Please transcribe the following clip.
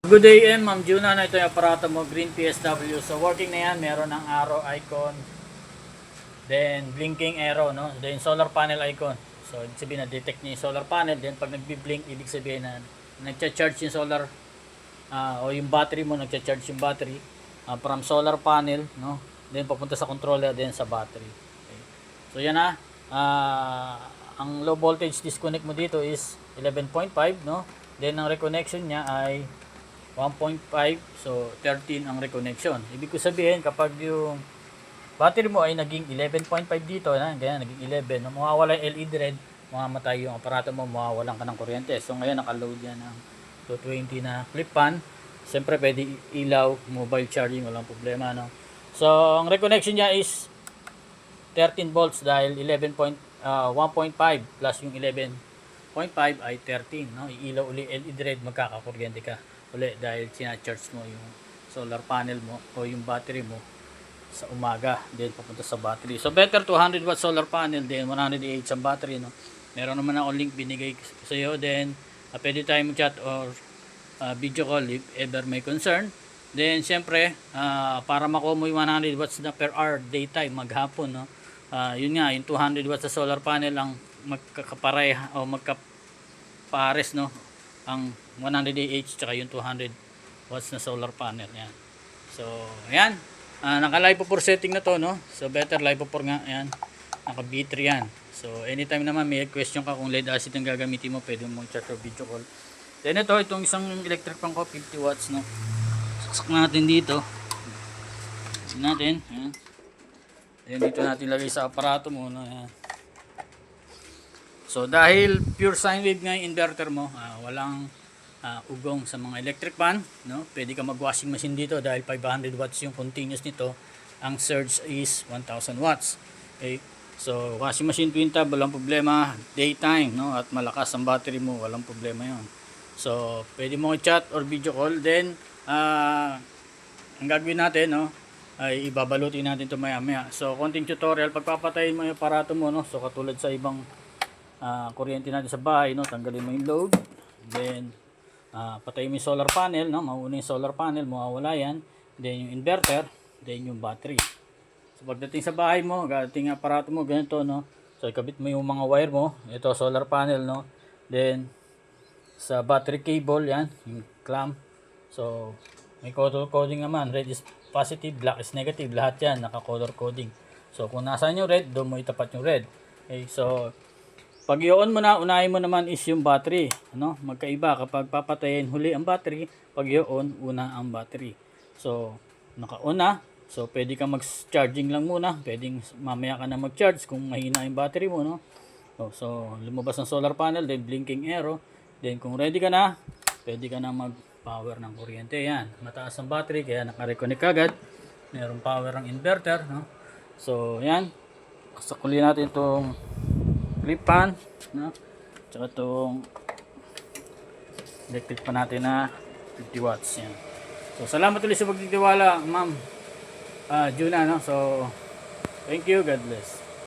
Good day, Ma'am Juna. Na ito yung aparato mo, Green PSW. So working na yan, meron ng arrow icon, then blinking arrow, no? Then solar panel icon. So ibig sabihin na detect niya yung solar panel, then pag nagbi-blink, ibig sabihin na nagcha-charge yung solar o yung battery mo, nagcha-charge yung battery from solar panel, no? Then papunta sa controller, then sa battery. Okay. So yan na. Ang low voltage disconnect mo dito is 11.5, no? Then ang reconnection niya ay 1.5, so 13 ang reconnection. Ibig ko sabihin, kapag yung battery mo ay naging 11.5 dito, ganyan, naging 11, no? Mawawala yung LED red, mamamatay yung aparato mo, mawawalan ka ng kuryente. So ngayon naka-load yan ng 220 na flip fan. Siyempre pwede ilaw, mobile charging, walang problema, no? So ang reconnection niya is 13 volts dahil 1.5 plus yung 11.5 ay 13, no? Iilaw uli LED red, magkakakuryente ka uli dahil sina-charge mo yung solar panel mo o yung battery mo sa umaga, then papunta sa battery. So better 200 watt solar panel, then 108 ang battery, no? Meron naman ako link binigay sa iyo, then pwede tayo mag-chat or video call if ever may concern. Then siyempre para makuha mo yung 100 watts na per hour daytime maghapon, no? Yun nga, yung 200 watts sa solar panel ang magkakapareha o magkapares, no? Ang 100Ah tsaka yung 200 watts na solar panel. Yan. So ayan, naka live for setting na to, no? So better live for nga, yan, naka B3 yan. So anytime naman may question ka kung lead acid ang gagamitin mo, pwede mo chat or video call. Then itong isang electric fan ko, 50 watts, no? Saksak natin dito. Saksak natin, yan. Then dito natin lagay sa aparato mo, no? Yan. So dahil pure sine wave nga yung inverter mo, walang ugong sa mga electric fan, no? Pwede ka mag washing machine dito dahil 500 watts yung continuous nito. Ang surge is 1000 watts. Okay? So washing machine twin tab, walang problema. Daytime, no? At malakas ang battery mo, walang problema yon. So pwede mo i-chat or video call. Then ang gagawin natin, no, ay ibabalutin natin ito maya maya. So konting tutorial, pagpapatayin mo yung aparato mo, no? So katulad sa ibang kuryente natin sa bahay, no, tanggalin mo yung load, then patayin mo yung solar panel, no, mauna yung solar panel, mawawala yan, then yung inverter, then yung battery. So pagdating sa bahay mo, dating aparato mo ganito, no, so ikabit mo yung mga wire mo, ito solar panel, no, then sa battery cable, yan, yung clamp. So may color coding naman, red is positive, black is negative, lahat yan naka color coding. So kung nasaan yung red, doon mo itapat yung red. Okay, so pag i-on mo na, unahin mo naman is yung battery, ano? Magkaiba kapag papatayin huli ang battery, pag i-on, una ang battery. So naka-on na, so pwede ka mag-charging lang muna, pwedeng mamaya ka na mag-charge kung mahina yung battery mo, no? So lumabas ang solar panel, then blinking arrow, then kung ready ka na, pwede ka na mag-power ng kuryente. Yan, mataas ang battery kaya naka-reconnect agad. Mayroong power ang inverter, no? So yan, sakulin natin itong flip fan, no? Tsaka itong electric fan natin na 50 watts. Yan. So salamat ulit sa pagtitiwala, Ma'am Juna, no? So thank you, God bless.